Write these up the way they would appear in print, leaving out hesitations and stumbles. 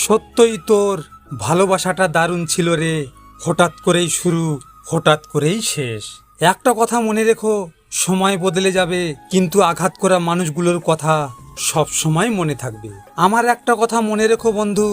সত্যই তোর ভালোবাসাটা দারুণ ছিল রে। হঠাৎ করেই শুরু, হঠাৎ করেই শেষ। একটা কথা মনে রেখো, সময় বদলে যাবে কিন্তু আঘাত করা মানুষগুলোর কথা সব সময় মনে থাকবে। আমার একটা কথা মনে রেখো বন্ধু,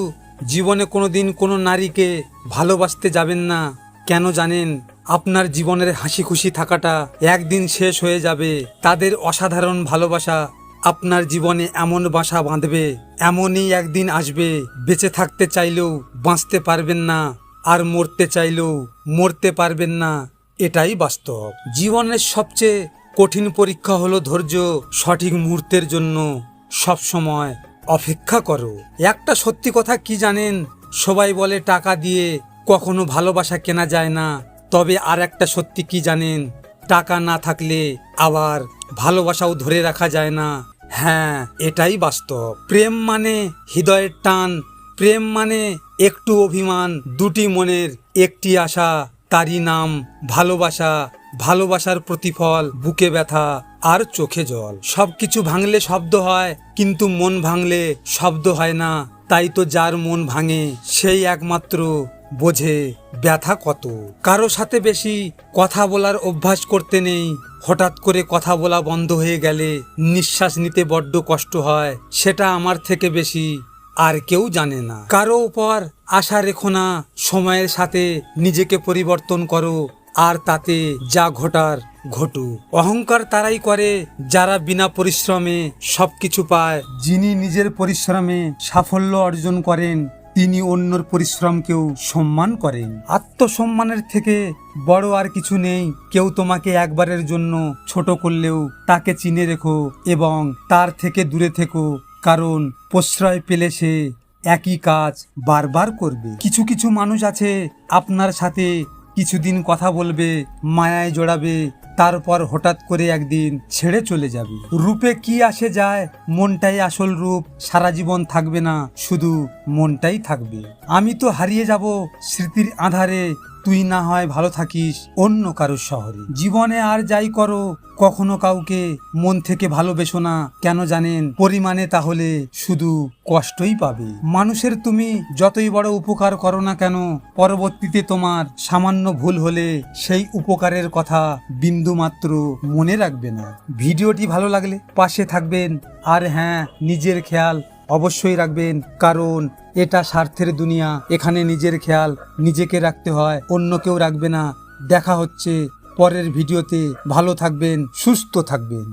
জীবনে কোনোদিন কোনো নারীকে ভালোবাসতে যাবেন না। কেন জানেন? আপনার জীবনের হাসি খুশি থাকাটা একদিন শেষ হয়ে যাবে। তাদের অসাধারণ ভালোবাসা আপনার জীবনে এমন বাসা বাঁধবে, এমনই একদিন আসবে বেঁচে থাকতে চাইলেও বাঁচতে পারবেন না, আর মরতে চাইলেও মরতে পারবেন না। এটাই বাস্তব। জীবনের সবচেয়ে কঠিন পরীক্ষা হলো ধৈর্য। সঠিক মুহূর্তের জন্য সব সময় অপেক্ষা করো। একটা সত্যি কথা কি জানেন? সবাই বলে টাকা দিয়ে কখনো ভালোবাসা কেনা যায় না, তবে আর একটা সত্যি কি জানেন? টাকা না থাকলে আবার ভালোবাসাও ধরে রাখা যায় না। হ্যাঁ, এটাই বাস্তব। প্রেম মানে হৃদয়ের টান, প্রেম মানে একটু অভিমান, দুটি মনের একটি আশা, তারই নাম ভালোবাসা। ভালোবাসার প্রতিফল বুকে ব্যথা আর চোখে জল। সবকিছু ভাঙলে শব্দ হয়, কিন্তু মন ভাঙলে শব্দ হয় না। তাই তো যার মন ভাঙে সেই একমাত্র বোঝে ব্যথা কত। কারো সাথে বেশি কথা বলার অভ্যাস করতে নেই। হঠাৎ করে কথা বলা বন্ধ হয়ে গেলে নিঃশ্বাস নিতে বড্ড কষ্ট হয়। সেটা আমার থেকে বেশি আর কেউ জানে না। কারো উপর আশা রেখো না। সময়ের সাথে নিজেকে পরিবর্তন করো, আর তাতে যা ঘটার ঘটুক। অহংকার তারাই করে যারা বিনা পরিশ্রমে সবকিছু পায়। যিনি নিজের পরিশ্রমে সাফল্য অর্জন করেন, তিনি অন্যর পরিশ্রমকেও সম্মান করেন। আত্মসম্মানের থেকে বড় আর কিছু নেই। কেউ তোমাকে একবারের জন্য ছোট করলেও তাকে চিনে রেখো এবং তার থেকে দূরে থেকো, কারণ প্রশ্রয় পেলে সে একই কাজ বারবার করবে। কিছু কিছু মানুষ আছে আপনার সাথে কিছুদিন কথা বলবে, মায়ায় জড়াবে, তারপর হঠাৎ করে একদিন ছেড়ে চলে যাবে। রূপে কি আসে যায়, মনটাই আসল রূপ। সারা জীবন থাকবে না, শুধু মনটাই থাকবে। আমি তো হারিয়ে যাব স্মৃতির আধারে, তুই না হয় ভালো থাকিস অন্য কারোর শহরে। জীবনে আর যাই করো, কখনো কাউকে মন থেকে ভালোবেসো না। কেন জানেন? পরিমাণে তাহলে শুধু কষ্টই পাবে। মানুষের তুমি যতই বড় উপকার করো না কেন, পরবর্তীতে তোমার সামান্য ভুল হলে সেই উপকারের কথা বিন্দু মাত্র মনে রাখবে না। ভিডিওটি ভালো লাগলে পাশে থাকবেন, আর হ্যাঁ, নিজের খেয়াল অবশ্যই রাখবেন, কারণ এটা স্বার্থের দুনিয়া। এখানে নিজের খেয়াল নিজেকে রাখতে হয়, অন্য কেউ রাখবে না। দেখা হচ্ছে পরের ভিডিওতে। ভালো থাকবেন, সুস্থ থাকবেন।